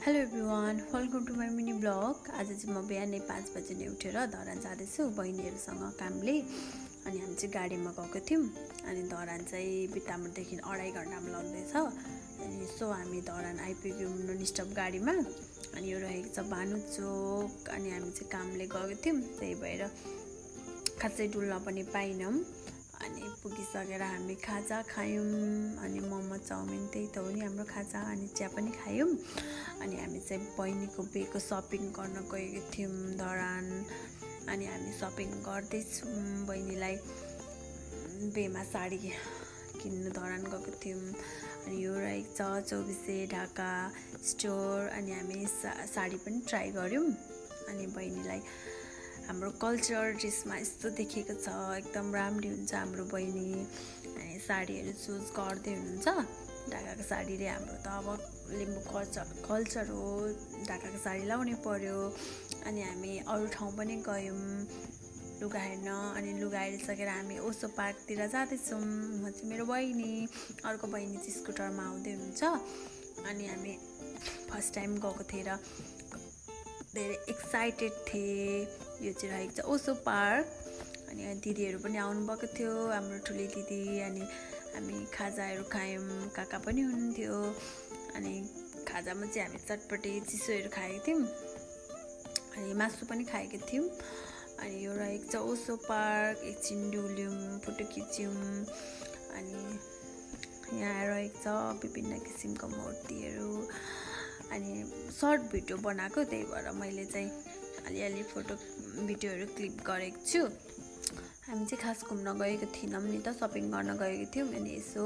Hello everyone, welcome to my mini blog. आज चाहिँ म बिहानै 5 बजे नै उठेर धरान जाँदैछु बहिनीहरूसँग कामले। अनि हामी चाहिँ गाडीमा गएको थियौँ। अनि धरान चाहिँ बिटामोडदेखि 2.5 घन्टामा लाग्दैछ। अनि यसो हामी धरान आइपुग्यौँ नन स्टप गाडीमा। अनि यो रहेको छ भानु चोक। अनि हामी चाहिँ कामले गएको थियौँ, त्यही भएर खासै डुल्न पनि पाइनौँ। अनि पुगिसकेर हामी खाजा खायौँ। अनि मोमो चाउमिन त्यही त हो नि हाम्रो खाजा। अनि चिया पनि खायौँ। अनि हामी चाहिँ बहिनीको बिहेको सपिङ गर्न गएको थियौँ धरान। अनि हामी सपिङ गर्दैछौँ। बहिनीलाई बिहेमा साडी किन्नु धरान गएको थियौँ। अनि यो रहेको छ 24 ढाका स्टोर। अनि हामी साडी पनि ट्राई गऱ्यौँ। अनि बहिनीलाई हाम्रो कल्चर ड्रेसमा यस्तो देखेको छ, एकदम राम्री हुन्छ हाम्रो बहिनी। अनि साडीहरू चुज गर्दै हुनुहुन्छ। ढाकाको साडीले हाम्रो त अब लिम्बू कल्चर हो, ढाकाको साडी लाउनै पर्यो। अनि हामी अरू ठाउँ पनि गयौँ लुगा हेर्न। अनि लुगा हेरिसकेर हामी ओसो पार्कतिर जाँदैछौँ। म चाहिँ मेरो बहिनी, अर्को बहिनी चाहिँ स्कुटरमा आउँदै हुनुहुन्छ। अनि हामी फर्स्ट टाइम गएको थिएँ र धेरै एक्साइटेड थिएँ। यो चाहिँ रहेको छ ओसो पार्क। अनि दिदीहरू पनि आउनुभएको थियो, हाम्रो ठुली दिदी। अनि हामी खाजाहरू खायौँ, काका पनि हुनुहुन्थ्यो। अनि खाजामा चाहिँ हामी चटपटे चिसोहरू खाएका थियौँ। अनि मासु पनि खाएका थियौँ। अनि यो रहेको छ ओसो पार्क। एकछिन डुल्यौँ, फोटो खिच्यौँ। अनि यहाँ रहेको छ विभिन्न किसिमको मूर्तिहरू। अनि सर्ट भिडियो बनाएको, त्यही भएर मैले चाहिँ अलिअलि फोटो भिडियोहरू क्लिप गरेको छु। हामी चाहिँ खास घुम्न गएको थिएनौँ नि त, सपिङ गर्न गएको थियौँ। अनि यसो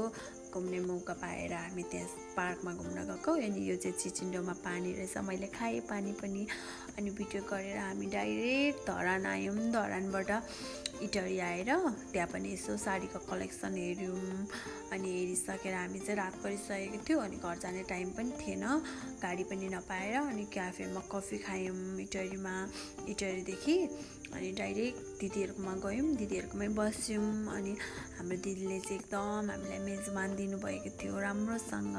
घुम्ने मौका पाएर हामी त्यहाँ पार्कमा घुम्न गएको। अनि यो चाहिँ चिचिन्डोमा पानी रहेछ, मैले खाएँ पानी पनि। अनि भिडियो गरेर हामी डाइरेक्ट धरान आयौँ। धरानबाट इटरी आएर त्यहाँ पनि यसो साडीको कलेक्सन हेऱ्यौँ। अनि हेरिसकेर हामी चाहिँ रात परिसकेको थियो। अनि घर जाने टाइम पनि थिएन, गाडी पनि नपाएर। अनि क्याफेमा कफी खायौँ इटरीदेखि। अनि डाइरेक्ट दिदीहरूकोमा गयौँ, दिदीहरूकोमै बस्यौँ। अनि हाम्रो दिदीले चाहिँ एकदम हामीलाई मेजबान दिनुभएको थियो राम्रोसँग।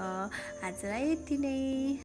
आजलाई यति नै।